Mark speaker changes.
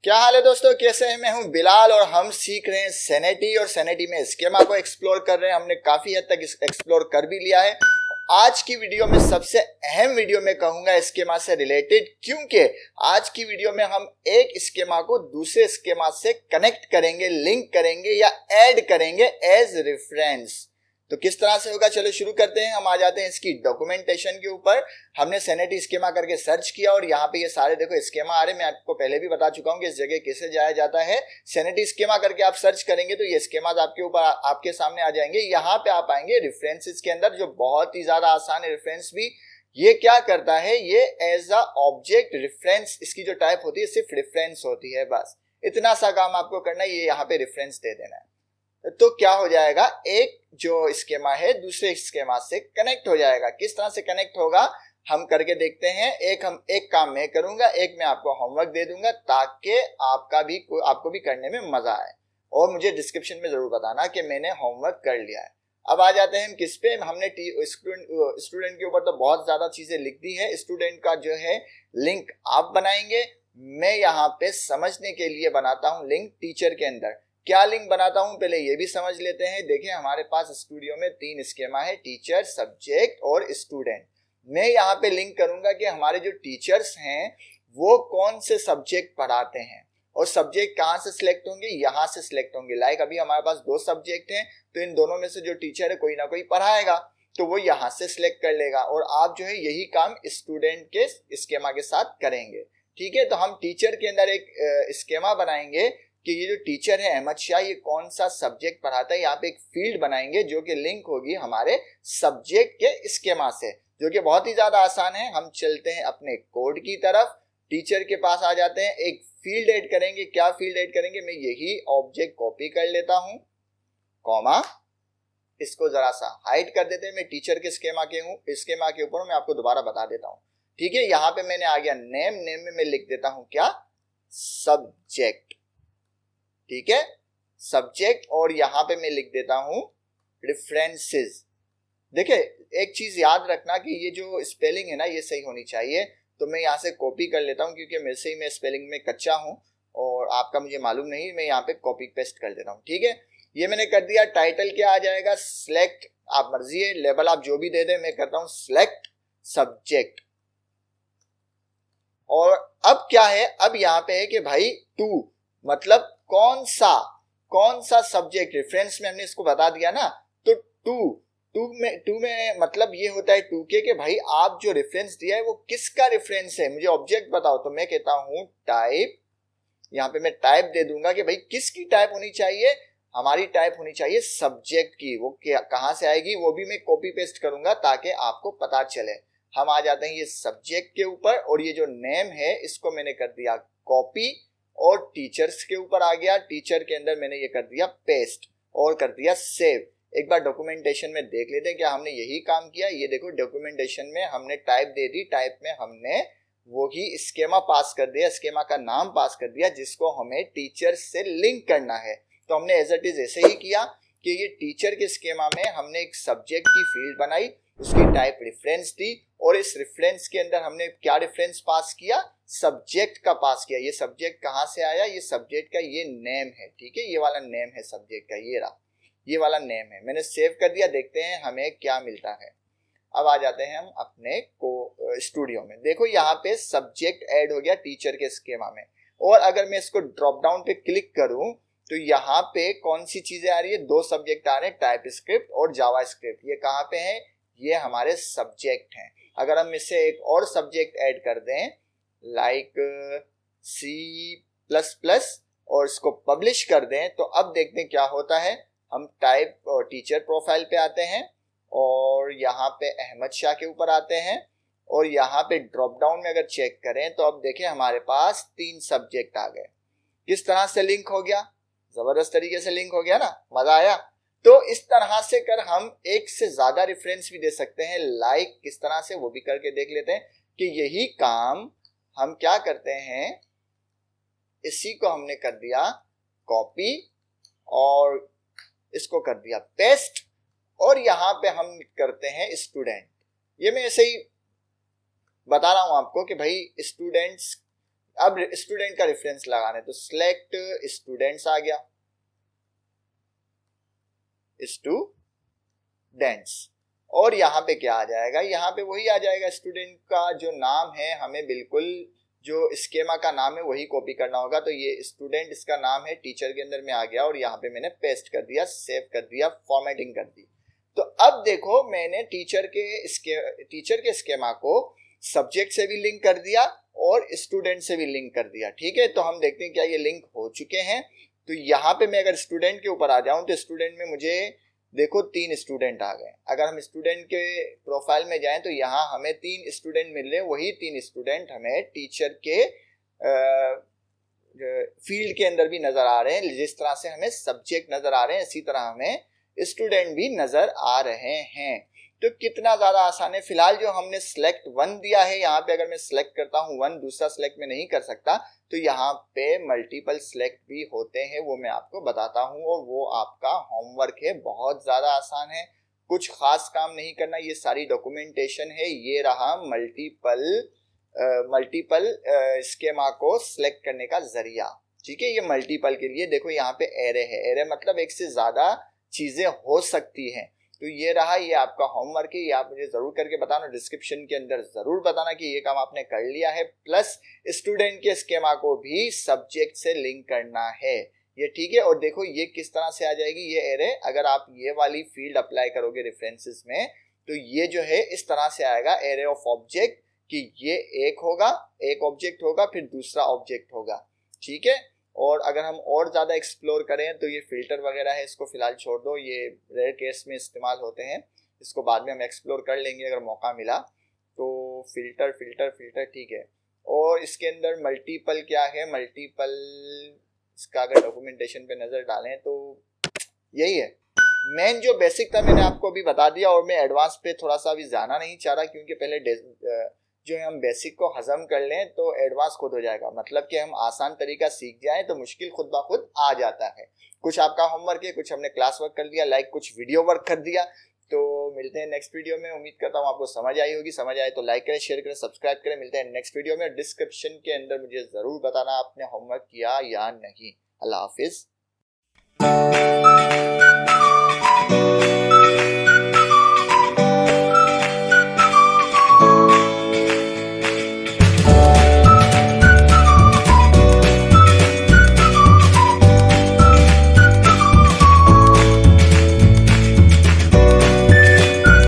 Speaker 1: क्या हाल है दोस्तों, कैसे हैं? मैं हूं बिलाल और हम सीख रहे हैं सेनेटी और सेनेटी में स्कीमा को एक्सप्लोर कर रहे हैं। हमने काफी हद तक एक्सप्लोर कर भी लिया है। आज की वीडियो में सबसे अहम वीडियो मैं कहूंगा स्कीमा से रिलेटेड, क्योंकि आज की वीडियो में हम एक स्कीमा को दूसरे स्कीमा से कनेक्ट करेंगे, लिंक करेंगे या ऐड करेंगे एज रेफरेंस। तो किस तरह से होगा, चलो शुरू करते हैं। हम आ जाते हैं इसकी डॉक्यूमेंटेशन के ऊपर। हमने सेनेटी स्कीमा करके सर्च किया और यहाँ पे ये सारे देखो स्कीमा आ रहे हैं। मैं आपको पहले भी बता चुका हूँ कि इस जगह कैसे जाया जाता है। सेनेटी स्कीमा करके आप सर्च करेंगे तो ये स्कीमा आपके ऊपर आपके सामने आ जाएंगे। यहाँ पे आप आएंगे रेफरेंसेस के अंदर, जो बहुत ही ज्यादा आसान है। रेफरेंस भी ये क्या करता है, ये एज अ ऑब्जेक्ट रेफरेंस, इसकी जो टाइप होती है सिर्फ रेफरेंस होती है। बस इतना सा काम आपको करना है, ये यहाँ पे रेफरेंस दे देना है। तो क्या हो जाएगा, एक जो स्कीमा है दूसरे स्कीमा से कनेक्ट हो जाएगा। किस तरह से कनेक्ट होगा हम करके देखते हैं। एक काम मैं करूंगा, एक मैं आपको होमवर्क दे दूंगा ताकि आपको भी करने में मजा आए। और मुझे डिस्क्रिप्शन में जरूर बताना कि मैंने होमवर्क कर लिया है। अब आ जाते हैं हम किस पे। हमने स्टूडेंट के ऊपर तो बहुत ज्यादा चीजें लिख दी है। स्टूडेंट का जो है लिंक आप बनाएंगे, मैं यहाँ पे समझने के लिए बनाता हूँ लिंक टीचर के अंदर। क्या लिंक बनाता हूं पहले ये भी समझ लेते हैं। देखिए हमारे पास स्टूडियो में 3 स्कीमा है, टीचर, सब्जेक्ट और स्टूडेंट। मैं यहाँ पे लिंक करूंगा कि हमारे जो टीचर्स हैं वो कौन से सब्जेक्ट पढ़ाते हैं और सब्जेक्ट कहाँ से सिलेक्ट होंगे, यहाँ से सिलेक्ट होंगे। लाइक अभी हमारे पास 2 सब्जेक्ट हैं तो इन दोनों में से जो टीचर है कोई ना कोई पढ़ाएगा तो वो यहाँ से सिलेक्ट कर लेगा और आप जो है यही काम स्टूडेंट के स्कीमा के साथ करेंगे। ठीक है, तो हम टीचर के अंदर एक स्कीमा बनाएंगे कि ये जो टीचर है अहमद शाह, ये कौन सा सब्जेक्ट पढ़ाता है। यहाँ पे एक फील्ड बनाएंगे जो कि लिंक होगी हमारे सब्जेक्ट के स्कीमा से, जो कि बहुत ही ज्यादा आसान है। हम चलते हैं अपने कोड की तरफ, टीचर के पास आ जाते हैं, एक फील्ड ऐड करेंगे। क्या फील्ड ऐड करेंगे, मैं यही ऑब्जेक्ट कॉपी कर लेता हूं, कॉमा, इसको जरा सा हाइड कर देते हैं। मैं टीचर के स्कीमा के ऊपर मैं आपको दोबारा बता देता हूँ। ठीक है, यहाँ पे मैंने आ गया नेम में मैं लिख देता हूं क्या, सब्जेक्ट। ठीक है, सब्जेक्ट, और यहां पे मैं लिख देता हूं रेफरेंसेस। देखिए एक चीज याद रखना कि ये जो स्पेलिंग है ना ये सही होनी चाहिए। तो मैं यहां से कॉपी कर लेता हूं क्योंकि मेरे से ही मैं स्पेलिंग में कच्चा हूं और आपका मुझे मालूम नहीं, मैं यहाँ पे कॉपी पेस्ट कर देता हूं। ठीक है, ये मैंने कर दिया। टाइटल क्या आ जाएगा, सिलेक्ट, आप मर्जी है, लेबल आप जो भी दे दें। मैं करता हूं सिलेक्ट सब्जेक्ट। और अब क्या है, अब यहाँ पे है कि भाई टू, मतलब कौन सा सब्जेक्ट, रेफरेंस में हमने इसको बता दिया ना। तो टू में मतलब ये होता है टू के, भाई आप जो रेफरेंस दिया है वो किसका रेफरेंस है, मुझे ऑब्जेक्ट बताओ। तो मैं कहता हूं टाइप, यहाँ पे मैं टाइप दे दूंगा कि भाई किसकी टाइप होनी चाहिए, हमारी टाइप होनी चाहिए सब्जेक्ट की। वो कहां से आएगी वो भी मैं कॉपी पेस्ट करूंगा ताकि आपको पता चले। हम आ जाते हैं ये सब्जेक्ट के ऊपर और ये जो नेम है इसको मैंने कर दिया कॉपी और टीचर्स के ऊपर आ गया। टीचर के अंदर मैंने ये कर दिया पेस्ट और कर दिया सेव। एक बार डॉक्यूमेंटेशन में देख लेते हैं क्या हमने यही काम किया। ये देखो डॉक्यूमेंटेशन में हमने टाइप दे दी, टाइप में हमने वही स्कीमा पास कर दिया, स्कीमा का नाम पास कर दिया जिसको हमें टीचर से लिंक करना है। तो हमने एज इट इज ऐसे ही किया कि ये टीचर के स्कीमा में हमने एक सब्जेक्ट की फील्ड बनाई, उसकी टाइप रेफरेंस दी और इस रेफरेंस के अंदर हमने क्या रेफरेंस पास किया, सब्जेक्ट का पास किया। ये सब्जेक्ट कहां से आया, ये सब्जेक्ट का ये नेम है। ठीक है, ये वाला नेम है सब्जेक्ट का, ये रहा, ये वाला नेम है। मैंने सेव कर दिया, देखते हैं हमें क्या मिलता है। अब आ जाते हैं हम अपने स्टूडियो में। देखो यहाँ पे सब्जेक्ट ऐड हो गया टीचर के स्कीमा में। और अगर मैं इसको ड्रॉप डाउन पे क्लिक करूं तो यहाँ पे कौन सी चीजें आ रही है, 2 सब्जेक्ट आ रहे हैं, टाइप स्क्रिप्ट और जावा स्क्रिप्ट। ये कहाँ पे है, ये हमारे सब्जेक्ट हैं। अगर हम इससे एक और सब्जेक्ट ऐड कर दें लाइक C++ और इसको पब्लिश कर दें तो अब देखते हैं क्या होता है। हम टाइप और टीचर प्रोफाइल पे आते हैं और यहाँ पे अहमद शाह के ऊपर आते हैं और यहाँ पे ड्रॉप डाउन में अगर चेक करें तो अब देखें हमारे पास 3 सब्जेक्ट आ गए। किस तरह से लिंक हो गया, जबरदस्त तरीके से लिंक हो गया ना, मजा आया। तो इस तरह से कर हम एक से ज्यादा रेफरेंस भी दे सकते हैं। लाइक किस तरह से, वो भी करके देख लेते हैं कि यही काम हम क्या करते हैं, इसी को हमने कर दिया कॉपी और इसको कर दिया पेस्ट और यहां पे हम करते हैं स्टूडेंट। ये मैं ऐसे ही बता रहा हूं आपको कि भाई स्टूडेंट्स अब स्टूडेंट का रेफरेंस लगाना है तो सिलेक्ट स्टूडेंट्स आ गया, स्टूडेंट्स। और यहाँ पे क्या आ जाएगा, यहाँ पे वही आ जाएगा, स्टूडेंट का जो नाम है हमें बिल्कुल जो स्केमा का नाम है वही कॉपी करना होगा। तो ये स्टूडेंट इसका नाम है, टीचर के अंदर में आ गया और यहाँ पे मैंने पेस्ट कर दिया, सेव कर दिया, फॉर्मेटिंग कर दी। तो अब देखो मैंने टीचर के स्केमा को सब्जेक्ट से भी लिंक कर दिया और स्टूडेंट से भी लिंक कर दिया। ठीक है, तो हम देखते हैं क्या ये लिंक हो चुके हैं। तो यहाँ पे मैं अगर स्टूडेंट के ऊपर आ जाऊं तो स्टूडेंट में मुझे देखो 3 स्टूडेंट आ गए। अगर हम स्टूडेंट के प्रोफाइल में जाएं तो यहाँ हमें 3 स्टूडेंट मिल रहे हैं, वही 3 स्टूडेंट हमें टीचर के फील्ड के अंदर भी नजर आ रहे हैं। जिस तरह से हमें सब्जेक्ट नजर आ रहे हैं इसी तरह हमें स्टूडेंट भी नजर आ रहे हैं। तो कितना ज्यादा आसान है। फिलहाल जो हमने सिलेक्ट 1 दिया है, यहाँ पे अगर मैं सिलेक्ट करता हूँ 1, दूसरा सिलेक्ट में नहीं कर सकता, तो यहाँ पे मल्टीपल सिलेक्ट भी होते हैं, वो मैं आपको बताता हूँ और वो आपका होमवर्क है। बहुत ज्यादा आसान है, कुछ खास काम नहीं करना, ये सारी डॉक्यूमेंटेशन है। ये रहा मल्टीपल स्केमा को सिलेक्ट करने का जरिया। ठीक है, ये मल्टीपल के लिए देखो यहाँ पे एरे है, एरे मतलब एक से ज्यादा चीजें हो सकती हैं। तो ये रहा, ये आपका होमवर्क है, ये आप मुझे जरूर करके बताना, डिस्क्रिप्शन के अंदर जरूर बताना कि ये काम आपने कर लिया है। प्लस स्टूडेंट के स्केमा को भी सब्जेक्ट से लिंक करना है ये। ठीक है, और देखो ये किस तरह से आ जाएगी ये एरे। अगर आप ये वाली फील्ड अप्लाई करोगे रेफरेंसेस में तो ये जो है इस तरह से आएगा, एरे ऑफ ऑब्जेक्ट, कि ये एक ऑब्जेक्ट होगा फिर दूसरा ऑब्जेक्ट होगा। ठीक है, और अगर हम और ज़्यादा एक्सप्लोर करें तो ये फिल्टर वगैरह है, इसको फिलहाल छोड़ दो, ये रेयर केस में इस्तेमाल होते हैं, इसको बाद में हम एक्सप्लोर कर लेंगे अगर मौका मिला तो। फिल्टर फिल्टर फिल्टर ठीक है। और इसके अंदर मल्टीपल क्या है, मल्टीपल इसका अगर डॉक्यूमेंटेशन पे नज़र डालें तो यही है। मेन जो बेसिक था मैंने आपको अभी बता दिया और मैं एडवांस पे थोड़ा सा अभी जाना नहीं चाह रहा, क्योंकि पहले जो है हम बेसिक को हजम कर लें तो एडवांस खुद हो जाएगा। मतलब कि हम आसान तरीका सीख जाएं तो मुश्किल खुद ब खुद आ जाता है। कुछ आपका होमवर्क है, कुछ हमने क्लास वर्क कर दिया, लाइक कुछ वीडियो वर्क कर दिया। तो मिलते हैं नेक्स्ट वीडियो में। उम्मीद करता हूँ आपको समझ आई होगी, समझ आए तो लाइक करें, शेयर करें, सब्सक्राइब करें। मिलते हैं नेक्स्ट वीडियो में। डिस्क्रिप्शन के अंदर मुझे जरूर बताना आपने होमवर्क किया या नहीं। अल्लाह हाफिज।